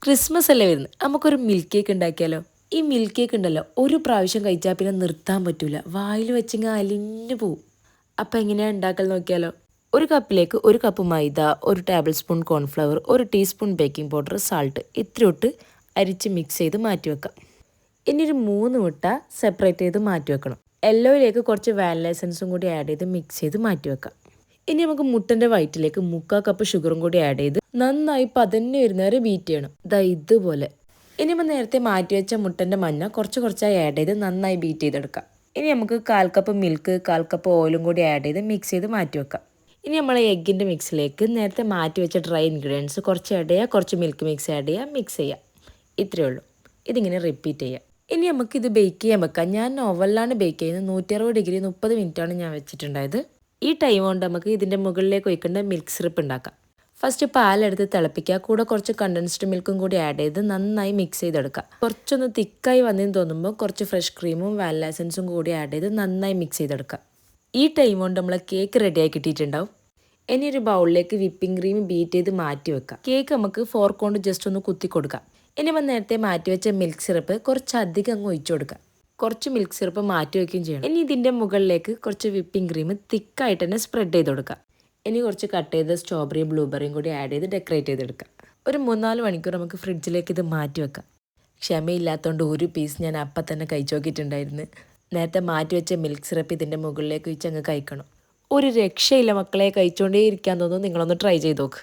Christmas അല്ലേ വരുന്നത്, നമുക്കൊരു മിൽക്ക് കേക്ക് ഉണ്ടാക്കിയാലോ? ഈ മിൽക്ക് കേക്ക് ഉണ്ടല്ലോ, ഒരു പ്രാവശ്യം കഴിച്ചാൽ പിന്നെ നിർത്താൻ പറ്റൂല, വായിൽ വെച്ചിങ്ങ അലിഞ്ഞു പോവും. അപ്പം എങ്ങനെയാണ് ഉണ്ടാക്കൽ നോക്കിയാലോ? ഒരു കപ്പിലേക്ക് ഒരു കപ്പ് മൈദ, ഒരു ടേബിൾ സ്പൂൺ കോൺഫ്ലവർ, ഒരു ടീസ്പൂൺ ബേക്കിംഗ് പൗഡർ, സാൾട്ട് ഇത്രയൊട്ട് അരിച്ച് മിക്സ് ചെയ്ത് മാറ്റി വെക്കാം. ഇനി ഒരു 3 മുട്ട സെപ്പറേറ്റ് ചെയ്ത് മാറ്റി വെക്കണം. യെല്ലോയിലേക്ക് കുറച്ച് വാനില എസൻസും കൂടി ആഡ് ചെയ്ത് മിക്സ് ചെയ്ത് മാറ്റി വെക്കാം. ഇനി നമുക്ക് മുട്ടൻ്റെ വൈറ്റിലേക്ക് 3/4 കപ്പ് ഷുഗറും കൂടി ആഡ് ചെയ്ത് നന്നായി പതഞ്ഞ് വരുന്നവരെ ബീറ്റ് ചെയ്യണം. ദാ ഇതുപോലെ. ഇനി നമ്മൾ നേരത്തെ മാറ്റി വെച്ച മുട്ടൻ്റെ മഞ്ഞ കുറച്ച് കുറച്ചായി ആഡ് ചെയ്ത് നന്നായി ബീറ്റ് ചെയ്തെടുക്കാം. ഇനി നമുക്ക് 1/4 കപ്പ് മിൽക്ക്, 1/4 കപ്പ് ഓയിലും കൂടി ആഡ് ചെയ്ത് മിക്സ് ചെയ്ത് മാറ്റി വെക്കാം. ഇനി നമ്മൾ എഗ്ഗിൻ്റെ മിക്സിലേക്ക് നേരത്തെ മാറ്റി വെച്ച ഡ്രൈ ഇൻഗ്രീഡിയൻസ് കുറച്ച് ആഡ് ചെയ്യുക, കുറച്ച് മിൽക്ക് മിക്സ് ആഡ് ചെയ്യുക, മിക്സ് ചെയ്യുക. ഇത്രയേ ഉള്ളൂ. ഇതിങ്ങനെ റിപ്പീറ്റ് ചെയ്യുക. ഇനി നമുക്കിത് ബേക്ക് ചെയ്യാൻ വെക്കാം. ഞാൻ ഓവനിലാണ് ബേക്ക് ചെയ്യുന്നത്. 160 ഡിഗ്രി 30 മിനിറ്റാണ് ഞാൻ വെച്ചിട്ടുണ്ടായത്. ഈ ടൈം കൊണ്ട് നമുക്ക് ഇതിൻ്റെ മുകളിലേക്ക് ഒഴിക്കേണ്ട മിൽക്ക് സിറപ്പ് ഉണ്ടാക്കാം. ഫസ്റ്റ് പാലെടുത്ത് തിളപ്പിക്കുക, കൂടെ കുറച്ച് കണ്ടൻസ്ഡ് മിൽക്കും കൂടി ആഡ് ചെയ്ത് നന്നായി മിക്സ് ചെയ്തെടുക്കുക. കുറച്ചൊന്ന് തിക്കായി വന്നെന്ന് തോന്നുമ്പോൾ കുറച്ച് ഫ്രഷ് ക്രീമും വാനില എസൻസും കൂടി ആഡ് ചെയ്ത് നന്നായി മിക്സ് ചെയ്തെടുക്കുക. ഈ ടൈം കൊണ്ട് നമ്മൾ കേക്ക് റെഡിയായി കിട്ടിയിട്ടുണ്ടാവും. ഇനി ഒരു ബൗളിലേക്ക് വിപ്പിംഗ് ക്രീം ബീറ്റ് ചെയ്ത് മാറ്റി വെക്കാം. കേക്ക് നമുക്ക് ഫോർക്ക് കൊണ്ട് ജസ്റ്റ് ഒന്ന് കുത്തി കൊടുക്കാം. ഇനി നമ്മൾ നേരത്തെ മാറ്റി വെച്ച മിൽക്ക് സിറപ്പ് കുറച്ചധികം അങ്ങ് ഒഴിച്ചു കൊടുക്കുക. കുറച്ച് മിൽക്ക് സിറപ്പ് മാറ്റി വയ്ക്കുകയും ചെയ്യണം. ഇനി ഇതിൻ്റെ മുകളിലേക്ക് കുറച്ച് വിപ്പിംഗ് ക്രീം തിക്കായിട്ട് തന്നെ സ്പ്രെഡ് ചെയ്ത് കൊടുക്കുക. ഇനി കുറച്ച് കട്ട് ചെയ്ത് സ്ട്രോബെറിയും ബ്ലൂബെറിയും കൂടി ആഡ് ചെയ്ത് ഡെക്കറേറ്റ് ചെയ്തെടുക്കുക. ഒരു 3-4 മണിക്കൂർ നമുക്ക് ഫ്രിഡ്ജിലേക്ക് ഇത് മാറ്റി വെക്കാം. ക്ഷമയില്ലാത്തതുകൊണ്ട് ഒരു പീസ് ഞാൻ അപ്പം തന്നെ കഴിച്ചു നോക്കിയിട്ടുണ്ടായിരുന്നു. നേരത്തെ മാറ്റി വെച്ച മിൽക്ക് സിറപ്പ് ഇതിൻ്റെ മുകളിലേക്ക് വെച്ച് അങ്ങ് കഴിക്കണം. ഒരു രക്ഷയില്ല മക്കളെ, കഴിച്ചുകൊണ്ടേ ഇരിക്കാൻ തോന്നുന്നു. നിങ്ങളൊന്ന് ട്രൈ ചെയ്ത് നോക്ക്.